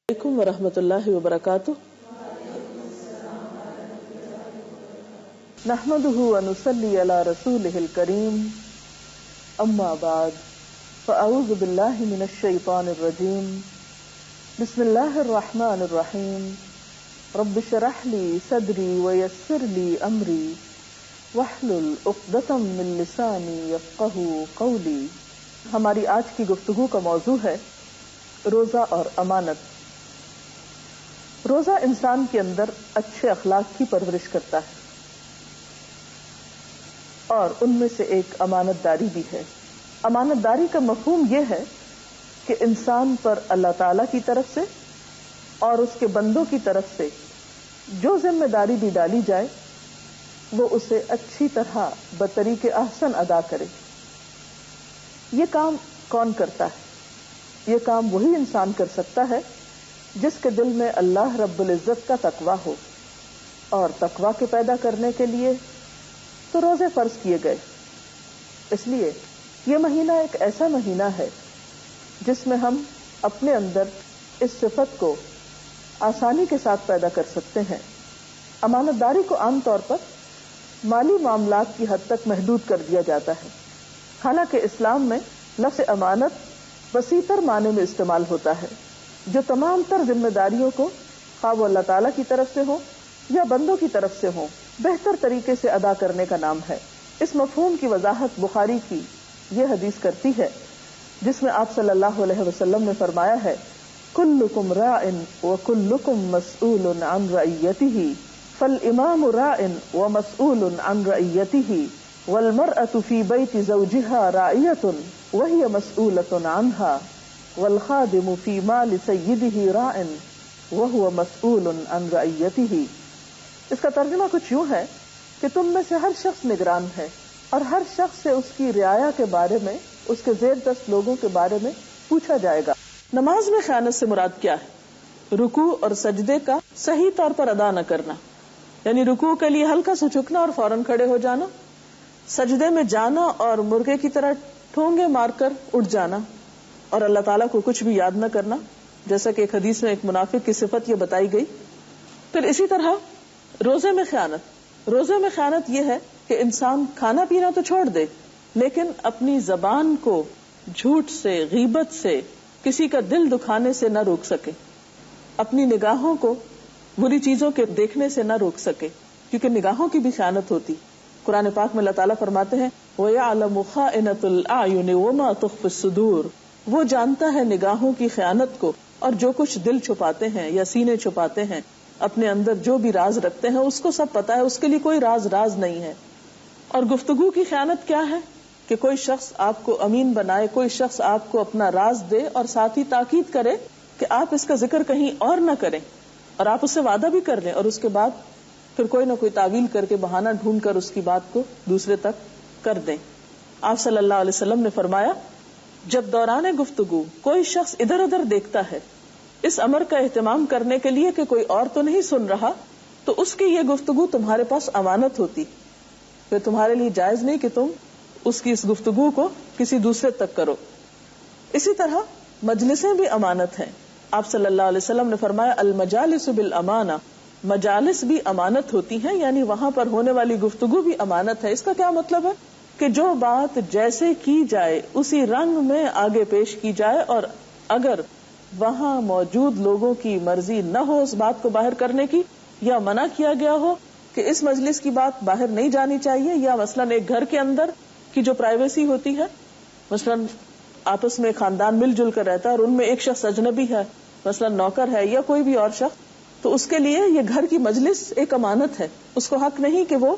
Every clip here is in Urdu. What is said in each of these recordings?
علیکم ورحمۃ اللہ وبرکاتہ. نحمده ونصلي على رسوله الكريم. اما بعد فاعوذ بالله من الشيطان الرجيم. بسم الله الرحمن الرحيم. رب اشرح لي صدري ويسر لي امري واحلل عقدة من لساني يفقهوا قولي. ہماری آج کی گفتگو کا موضوع ہے روزہ اور امانت. روزہ انسان کے اندر اچھے اخلاق کی پرورش کرتا ہے اور ان میں سے ایک امانت داری بھی ہے. امانت داری کا مفہوم یہ ہے کہ انسان پر اللہ تعالی کی طرف سے اور اس کے بندوں کی طرف سے جو ذمہ داری بھی ڈالی جائے وہ اسے اچھی طرح بطریق احسن ادا کرے. یہ کام کون کرتا ہے؟ یہ کام وہی انسان کر سکتا ہے جس کے دل میں اللہ رب العزت کا تقویٰ ہو، اور تقویٰ کے پیدا کرنے کے لیے تو روزے فرض کیے گئے. اس لیے یہ مہینہ ایک ایسا مہینہ ہے جس میں ہم اپنے اندر اس صفت کو آسانی کے ساتھ پیدا کر سکتے ہیں. امانت داری کو عام طور پر مالی معاملات کی حد تک محدود کر دیا جاتا ہے، حالانکہ اسلام میں لفظ امانت وسیع تر معنی میں استعمال ہوتا ہے، جو تمام تر ذمہ داریوں کو خواہ وہ اللہ تعالیٰ کی طرف سے ہو یا بندوں کی طرف سے ہو بہتر طریقے سے ادا کرنے کا نام ہے. اس مفہوم کی وضاحت بخاری کی یہ حدیث کرتی ہے جس میں آپ صلی اللہ علیہ وسلم نے فرمایا ہے: کلکم راع وکلکم مسئول عن رعیتہ فالامام راع ومسئول عن رعیتہ والمرأة فی بیت زوجها راعیۃ وہی مسئولۃ عنہا والخادم فی مال سیدہ راع وہو مسئول عن رعیتہ. اس کا ترجمہ کچھ یوں ہے کہ تم میں سے ہر شخص نگران ہے اور ہر شخص سے اس کی رعایا کے بارے میں، اس کے زیر دست لوگوں کے بارے میں پوچھا جائے گا. نماز میں خیانت سے مراد کیا ہے؟ رکوع اور سجدے کا صحیح طور پر ادا نہ کرنا، یعنی رکوع کے لیے ہلکا سا جھکنا اور فوراً کھڑے ہو جانا، سجدے میں جانا اور مرغے کی طرح ٹھونگے مار کر اٹھ جانا، اور اللہ تعالیٰ کو کچھ بھی یاد نہ کرنا، جیسا کہ ایک حدیث میں ایک منافق کی صفت یہ بتائی گئی. پھر اسی طرح روزے میں خیانت. روزے میں خیانت یہ ہے کہ انسان کھانا پینا تو چھوڑ دے لیکن اپنی زبان کو جھوٹ سے، غیبت سے، کسی کا دل دکھانے سے نہ روک سکے، اپنی نگاہوں کو بری چیزوں کے دیکھنے سے نہ روک سکے، کیونکہ نگاہوں کی بھی خیانت ہوتی. قرآن پاک میں اللہ تعالیٰ فرماتے ہیں وَيَعْلَمُ خَائِنَةُ الْأَعْيُنِ وَمَا تُخْفِي الصُّدُورُ. وہ جانتا ہے نگاہوں کی خیانت کو اور جو کچھ دل چھپاتے ہیں یا سینے چھپاتے ہیں، اپنے اندر جو بھی راز رکھتے ہیں اس کو سب پتا ہے، اس کے لیے کوئی راز نہیں ہے. اور گفتگو کی خیانت کیا ہے؟ کہ کوئی شخص آپ کو امین بنائے، کوئی شخص آپ کو اپنا راز دے اور ساتھ ہی تاکید کرے کہ آپ اس کا ذکر کہیں اور نہ کریں، اور آپ اس سے وعدہ بھی کر لیں اور اس کے بعد پھر کوئی نہ کوئی تعویل کر کے بہانہ ڈھونڈ کر اس کی بات کو دوسرے تک کر دیں. آپ صلی اللہ علیہ وسلم نے فرمایا جب دوران گفتگو کوئی شخص ادھر ادھر دیکھتا ہے اس امر کا اہتمام کرنے کے لیے کہ کوئی اور تو نہیں سن رہا، تو اس کی یہ گفتگو تمہارے پاس امانت ہوتی، پھر تمہارے لیے جائز نہیں کہ تم اس کی اس گفتگو کو کسی دوسرے تک کرو. اسی طرح مجلسیں بھی امانت ہیں. آپ صلی اللہ علیہ وسلم نے فرمایا المجالس بالامانہ، مجالس بھی امانت ہوتی ہیں، یعنی وہاں پر ہونے والی گفتگو بھی امانت ہے. اس کا کیا مطلب ہے؟ کہ جو بات جیسے کی جائے اسی رنگ میں آگے پیش کی جائے، اور اگر وہاں موجود لوگوں کی مرضی نہ ہو اس بات کو باہر کرنے کی، یا منع کیا گیا ہو کہ اس مجلس کی بات باہر نہیں جانی چاہیے، یا مثلاً ایک گھر کے اندر کی جو پرائیویسی ہوتی ہے، مثلاً آپس میں خاندان مل جل کر رہتا ہے اور ان میں ایک شخص اجنبی ہے، مثلاً نوکر ہے یا کوئی بھی اور شخص، تو اس کے لیے یہ گھر کی مجلس ایک امانت ہے. اس کو حق نہیں کہ وہ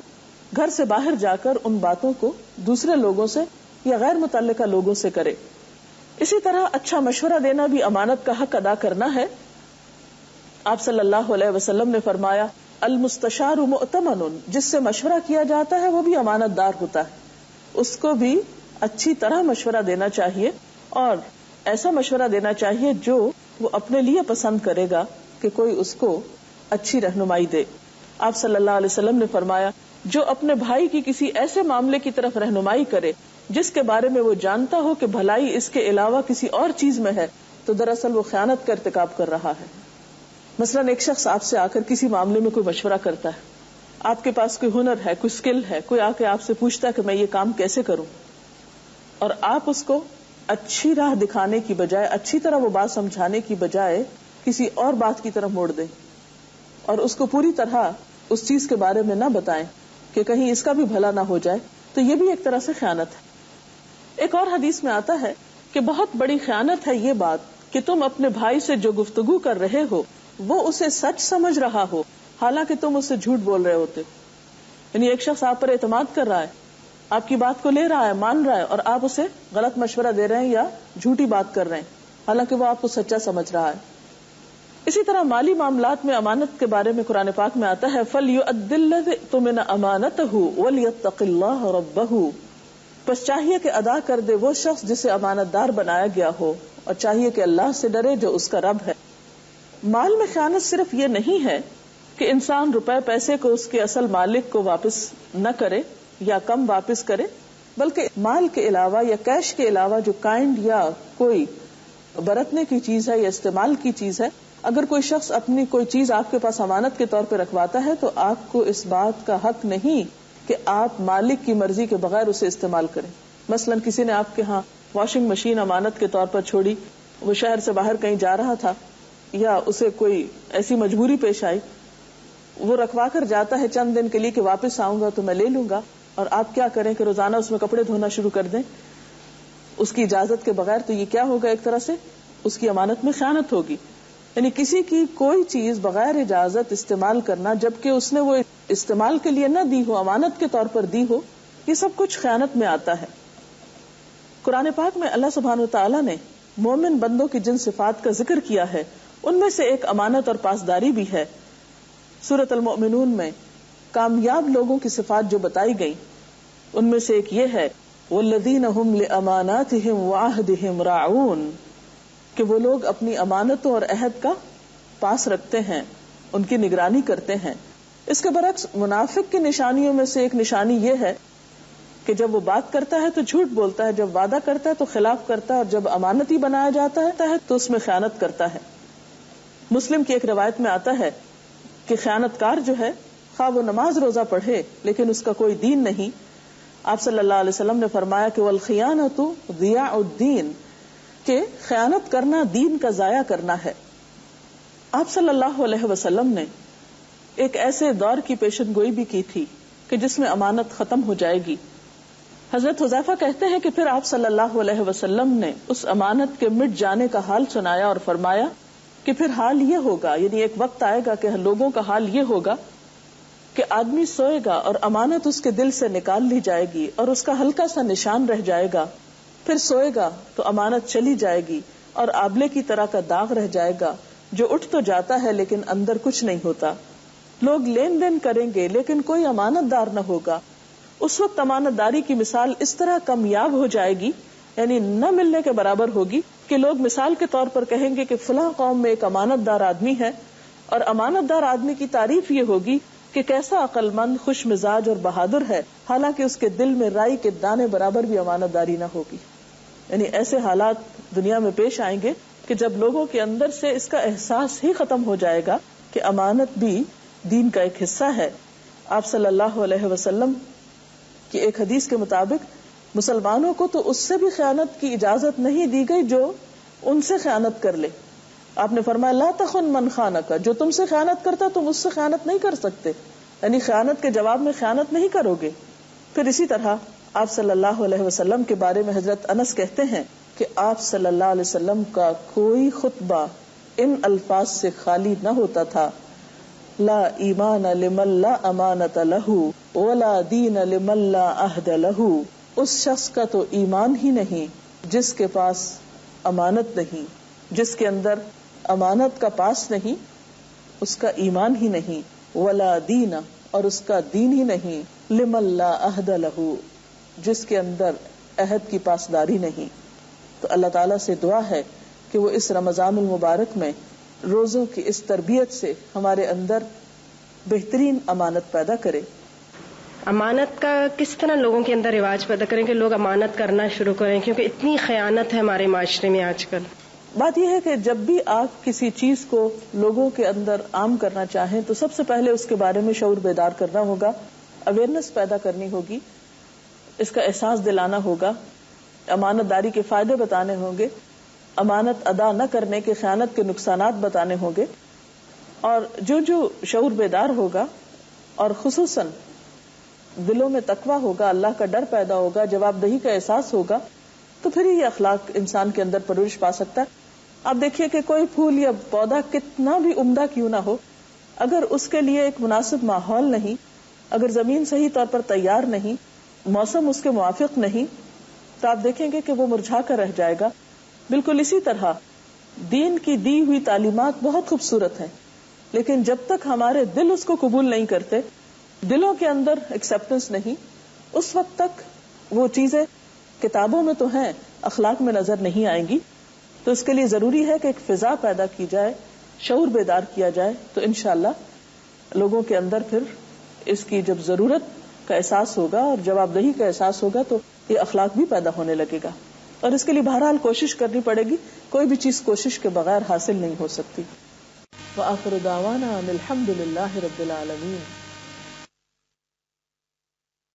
گھر سے باہر جا کر ان باتوں کو دوسرے لوگوں سے یا غیر متعلقہ لوگوں سے کرے. اسی طرح اچھا مشورہ دینا بھی امانت کا حق ادا کرنا ہے. آپ صلی اللہ علیہ وسلم نے فرمایا المستشار مؤتمن، جس سے مشورہ کیا جاتا ہے وہ بھی امانت دار ہوتا ہے، اس کو بھی اچھی طرح مشورہ دینا چاہیے، اور ایسا مشورہ دینا چاہیے جو وہ اپنے لیے پسند کرے گا کہ کوئی اس کو اچھی رہنمائی دے. آپ صلی اللہ علیہ وسلم نے فرمایا جو اپنے بھائی کی کسی ایسے معاملے کی طرف رہنمائی کرے جس کے بارے میں وہ جانتا ہو کہ بھلائی اس کے علاوہ کسی اور چیز میں ہے، تو دراصل وہ خیانت کا ارتکاب کر رہا ہے. مثلاً ایک شخص آپ سے آ کر کسی معاملے میں کوئی مشورہ کرتا ہے، آپ کے پاس کوئی ہنر ہے، کوئی اسکل ہے، کوئی آ کے آپ سے پوچھتا ہے کہ میں یہ کام کیسے کروں، اور آپ اس کو اچھی راہ دکھانے کی بجائے، اچھی طرح وہ بات سمجھانے کی بجائے کسی اور بات کی طرف موڑ دیں اور اس کو پوری طرح اس چیز کے بارے میں نہ بتائیں کہ کہیں اس کا بھی بھلا نہ ہو جائے، تو یہ بھی ایک طرح سے خیانت ہے. ایک اور حدیث میں آتا ہے کہ بہت بڑی خیانت ہے یہ بات کہ تم اپنے بھائی سے جو گفتگو کر رہے ہو وہ اسے سچ سمجھ رہا ہو حالانکہ تم اس سے جھوٹ بول رہے ہوتے. یعنی ایک شخص آپ پر اعتماد کر رہا ہے، آپ کی بات کو لے رہا ہے، مان رہا ہے، اور آپ اسے غلط مشورہ دے رہے ہیں یا جھوٹی بات کر رہے ہیں حالانکہ وہ آپ کو سچا سمجھ رہا ہے. اسی طرح مالی معاملات میں امانت کے بارے میں قرآن پاک میں آتا ہے فَلْيُؤَدِّ الَّذِي اؤْتُمِنَ أَمَانَتَهُ وَلْيَتَّقِ اللَّهَ رَبَّهُ، پس چاہیے کہ ادا کر دے وہ شخص جسے امانت دار بنایا گیا ہو، اور چاہیے کہ اللہ سے ڈرے جو اس کا رب ہے. مال میں خیانت صرف یہ نہیں ہے کہ انسان روپے پیسے کو اس کے اصل مالک کو واپس نہ کرے یا کم واپس کرے، بلکہ مال کے علاوہ یا کیش کے علاوہ جو کائنڈ یا کوئی برتنے کی چیز ہے یا استعمال کی چیز ہے، اگر کوئی شخص اپنی کوئی چیز آپ کے پاس امانت کے طور پہ رکھواتا ہے تو آپ کو اس بات کا حق نہیں کہ آپ مالک کی مرضی کے بغیر اسے استعمال کریں. مثلا کسی نے آپ کے ہاں واشنگ مشین امانت کے طور پر چھوڑی، وہ شہر سے باہر کہیں جا رہا تھا یا اسے کوئی ایسی مجبوری پیش آئی، وہ رکھوا کر جاتا ہے چند دن کے لیے کہ واپس آؤں گا تو میں لے لوں گا، اور آپ کیا کریں کہ روزانہ اس میں کپڑے دھونا شروع کر دیں اس کی اجازت کے بغیر، تو یہ کیا ہوگا؟ ایک طرح سے اس کی امانت میں خیانت ہوگی. یعنی کسی کی کوئی چیز بغیر اجازت استعمال کرنا جبکہ اس نے وہ استعمال کے لیے نہ دی ہو، امانت کے طور پر دی ہو، یہ سب کچھ خیانت میں آتا ہے. قرآن پاک میں اللہ سبحانہ وتعالی نے مومن بندوں کی جن صفات کا ذکر کیا ہے ان میں سے ایک امانت اور پاسداری بھی ہے. سورۃ المؤمنون میں کامیاب لوگوں کی صفات جو بتائی گئی ان میں سے ایک یہ ہے والذین هم لاماناتهم وعهدهم راعون، کہ وہ لوگ اپنی امانتوں اور عہد کا پاس رکھتے ہیں، ان کی نگرانی کرتے ہیں. اس کے برعکس منافق کی نشانیوں میں سے ایک نشانی یہ ہے کہ جب وہ بات کرتا ہے تو جھوٹ بولتا ہے، جب وعدہ کرتا ہے تو خلاف کرتا ہے، اور جب امانتی بنایا جاتا ہے تو اس میں خیانت کرتا ہے. مسلم کی ایک روایت میں آتا ہے کہ خیانت کار جو ہے خواہ وہ نماز روزہ پڑھے لیکن اس کا کوئی دین نہیں. آپ صلی اللہ علیہ وسلم نے فرمایا کہ والخیانۃ ضیاء الدین، کہ خیانت کرنا دین کا ضائع کرنا ہے. آپ صلی اللہ علیہ وسلم نے ایک ایسے دور کی پیشن گوئی بھی کی تھی کہ جس میں امانت ختم ہو جائے گی. حضرت حذیفہ کہتے ہیں کہ پھر آپ صلی اللہ علیہ وسلم نے اس امانت کے مٹ جانے کا حال سنایا اور فرمایا کہ پھر حال یہ ہوگا، یعنی ایک وقت آئے گا کہ لوگوں کا حال یہ ہوگا کہ آدمی سوئے گا اور امانت اس کے دل سے نکال لی جائے گی اور اس کا ہلکا سا نشان رہ جائے گا، پھر سوئے گا تو امانت چلی جائے گی اور آبلے کی طرح کا داغ رہ جائے گا جو اٹھ تو جاتا ہے لیکن اندر کچھ نہیں ہوتا. لوگ لین دین کریں گے لیکن کوئی امانت دار نہ ہوگا. اس وقت امانت داری کی مثال اس طرح کمیاب ہو جائے گی، یعنی نہ ملنے کے برابر ہوگی، کہ لوگ مثال کے طور پر کہیں گے کہ فلاں قوم میں ایک امانت دار آدمی ہے، اور امانت دار آدمی کی تعریف یہ ہوگی کہ کیسا عقل مند، خوش مزاج اور بہادر ہے، حالانکہ اس کے دل میں رائی کے دانے برابر بھی امانت داری نہ ہوگی. یعنی ایسے حالات دنیا میں پیش آئیں گے کہ جب لوگوں کے اندر سے اس کا احساس ہی ختم ہو جائے گا کہ امانت بھی دین کا ایک حصہ ہے. آپ صلی اللہ علیہ وسلم کی ایک حدیث کے مطابق مسلمانوں کو تو اس سے بھی خیانت کی اجازت نہیں دی گئی جو ان سے خیانت کر لے. آپ نے فرمایا لا تخن من خانک، جو تم سے خیانت کرتا تم اس سے خیانت نہیں کر سکتے، یعنی خیانت کے جواب میں خیانت نہیں کرو گے. پھر اسی طرح آپ صلی اللہ علیہ وسلم کے بارے میں حضرت انس کہتے ہیں کہ آپ صلی اللہ علیہ وسلم کا کوئی خطبہ ان الفاظ سے خالی نہ ہوتا تھا لا ایمان لمن لا امانت لہ ولا دین لمن لا عہد لہ. اس شخص کا تو ایمان ہی نہیں جس کے پاس امانت نہیں، جس کے اندر امانت کا پاس نہیں، اس کا ایمان ہی نہیں، ولا دین، اور اس کا دین ہی نہیں، لمن لا عہد لہ، جس کے اندر عہد کی پاسداری نہیں. تو اللہ تعالیٰ سے دعا ہے کہ وہ اس رمضان المبارک میں روزوں کی اس تربیت سے ہمارے اندر بہترین امانت پیدا کرے. امانت کا کس طرح لوگوں کے اندر رواج پیدا کریں کہ لوگ امانت کرنا شروع کریں، کیونکہ اتنی خیانت ہے ہمارے معاشرے میں آج کل. بات یہ ہے کہ جب بھی آپ کسی چیز کو لوگوں کے اندر عام کرنا چاہیں تو سب سے پہلے اس کے بارے میں شعور بیدار کرنا ہوگا، اویئرنیس پیدا کرنی ہوگی، اس کا احساس دلانا ہوگا، امانت داری کے فائدے بتانے ہوں گے، امانت ادا نہ کرنے کے، خیانت کے نقصانات بتانے ہوں گے. اور جو شعور بیدار ہوگا اور خصوصاً دلوں میں تقویٰ ہوگا، اللہ کا ڈر پیدا ہوگا، جواب دہی کا احساس ہوگا، تو پھر یہ اخلاق انسان کے اندر پرورش پا سکتا ہے. آپ دیکھیے کہ کوئی پھول یا پودا کتنا بھی عمدہ کیوں نہ ہو، اگر اس کے لیے ایک مناسب ماحول نہیں، اگر زمین صحیح طور پر تیار نہیں، موسم اس کے موافق نہیں، تو آپ دیکھیں گے کہ وہ مرجھا کر رہ جائے گا. بالکل اسی طرح دین کی دی ہوئی تعلیمات بہت خوبصورت ہیں، لیکن جب تک ہمارے دل اس کو قبول نہیں کرتے، دلوں کے اندر ایکسیپٹنس نہیں، اس وقت تک وہ چیزیں کتابوں میں تو ہیں، اخلاق میں نظر نہیں آئیں گی. تو اس کے لیے ضروری ہے کہ ایک فضا پیدا کی جائے، شعور بیدار کیا جائے، تو انشاءاللہ لوگوں کے اندر پھر اس کی جب ضرورت کا احساس ہوگا اور جواب دہی کا احساس ہوگا تو یہ اخلاق بھی پیدا ہونے لگے گا. اور اس کے لیے بہرحال کوشش کرنی پڑے گی، کوئی بھی چیز کوشش کے بغیر حاصل نہیں ہو سکتی. وآخر دعوانا ان الحمد للہ رب العالمین.